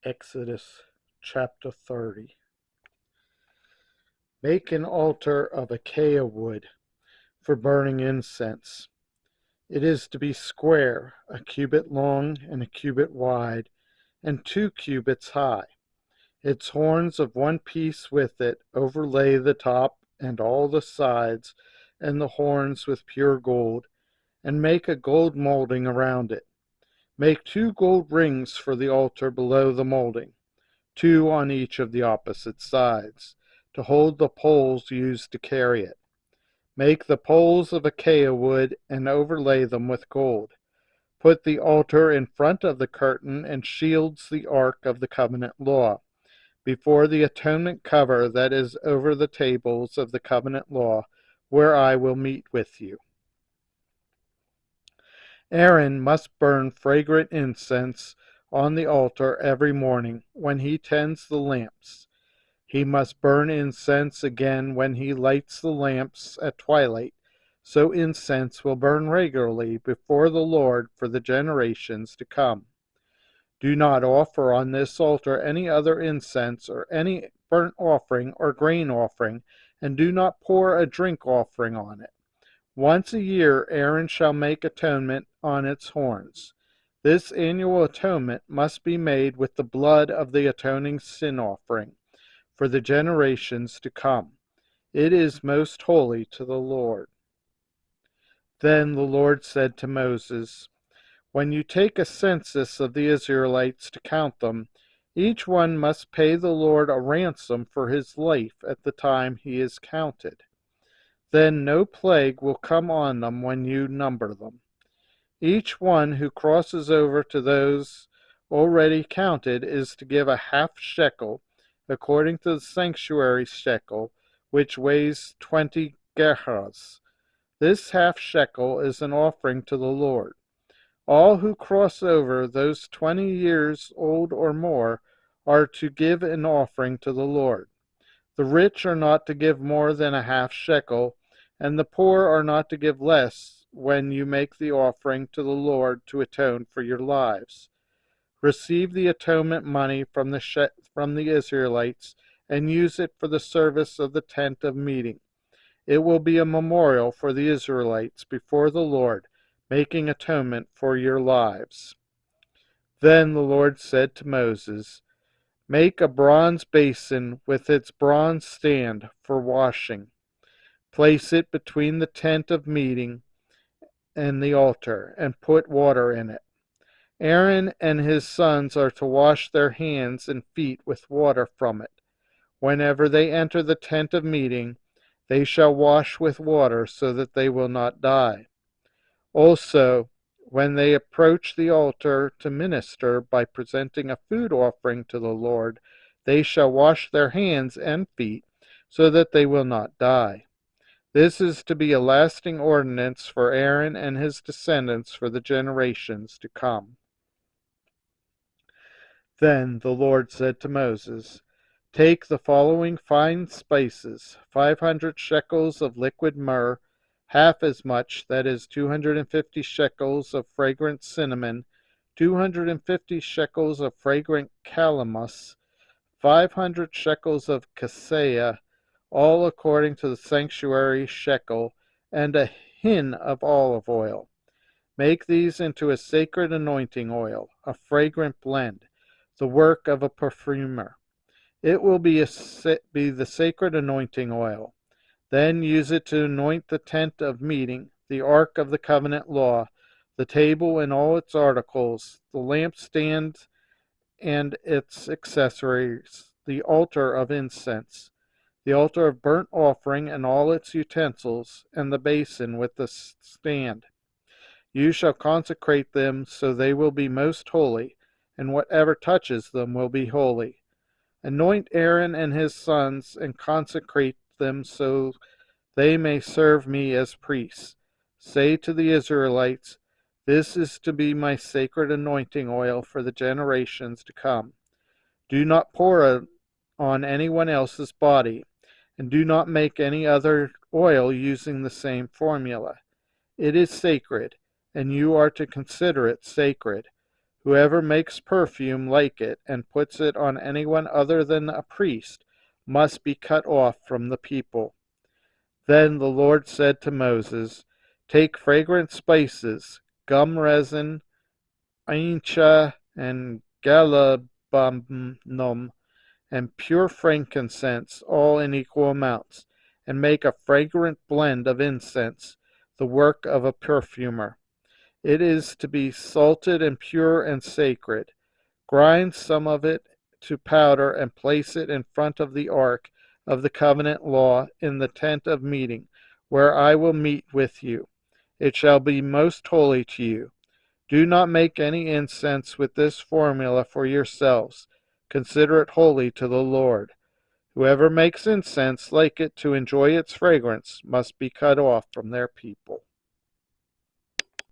Exodus chapter 30. Make an altar of acacia wood for burning incense. It is to be square, a cubit long and a cubit wide, and 2 cubits high. Its horns of one piece with it overlay the top and all the sides, and the horns with pure gold, and make a gold molding around it. Make 2 gold rings for the altar below the molding, 2 on each of the opposite sides, to hold the poles used to carry it. Make the poles of acacia wood and overlay them with gold. Put the altar in front of the curtain and shields the ark of the covenant law, before the atonement cover that is over the tables of the covenant law, where I will meet with you. Aaron must burn fragrant incense on the altar every morning when he tends the lamps. He must burn incense again when he lights the lamps at twilight, so incense will burn regularly before the Lord for the generations to come. Do not offer on this altar any other incense or any burnt offering or grain offering, and do not pour a drink offering on it. Once a year Aaron shall make atonement on its horns. This annual atonement must be made with the blood of the atoning sin offering for the generations to come. It is most holy to the Lord. Then the Lord said to Moses, when you take a census of the Israelites to count them, each one must pay the Lord a ransom for his life at the time he is counted. Then no plague will come on them when you number them. Each one who crosses over to those already counted is to give a half shekel, according to the sanctuary shekel, which weighs 20 gerahs. This half shekel is an offering to the Lord. All who cross over, those 20 years old or more, are to give an offering to the Lord. The rich are not to give more than a half shekel, and the poor are not to give less when you make the offering to the Lord to atone for your lives. Receive the atonement money from the Israelites and use it for the service of the tent of meeting. It will be a memorial for the Israelites before the Lord, making atonement for your lives. Then the Lord said to Moses, make a bronze basin with its bronze stand for washing. Place it between the tent of meeting and the altar, and put water in it. Aaron and his sons are to wash their hands and feet with water from it. Whenever they enter the tent of meeting, they shall wash with water so that they will not die. Also, when they approach the altar to minister by presenting a food offering to the Lord, they shall wash their hands and feet so that they will not die. This is to be a lasting ordinance for Aaron and his descendants for the generations to come. Then the Lord said to Moses, take the following fine spices, 500 shekels of liquid myrrh, half as much, that is 250 shekels of fragrant cinnamon, 250 shekels of fragrant calamus, 500 shekels of cassia, all according to the sanctuary shekel, and a hin of olive oil. Make these into a sacred anointing oil, a fragrant blend, the work of a perfumer. It will be the sacred anointing oil. Then use it to anoint the tent of meeting, the ark of the covenant law, the table and all its articles, the lampstand and its accessories, the altar of incense, the altar of burnt offering and all its utensils, and the basin with the stand. You shall consecrate them so they will be most holy, and whatever touches them will be holy. Anoint Aaron and his sons and consecrate them so they may serve me as priests. Say to the Israelites, this is to be my sacred anointing oil for the generations to come. Do not pour it on anyone else's body, and do not make any other oil using the same formula. It is sacred, and you are to consider it sacred. Whoever makes perfume like it and puts it on anyone other than a priest must be cut off from the people." Then the Lord said to Moses, "Take fragrant spices, gum resin, aincha, and galbanum, and pure frankincense, all in equal amounts, and make a fragrant blend of incense, the work of a perfumer. It is to be salted and pure and sacred. Grind some of it to powder and place it in front of the ark of the covenant law in the tent of meeting, where I will meet with you. It shall be most holy to you. Do not make any incense with this formula for yourselves. Consider it holy to the Lord. Whoever makes incense like it to enjoy its fragrance must be cut off from their people."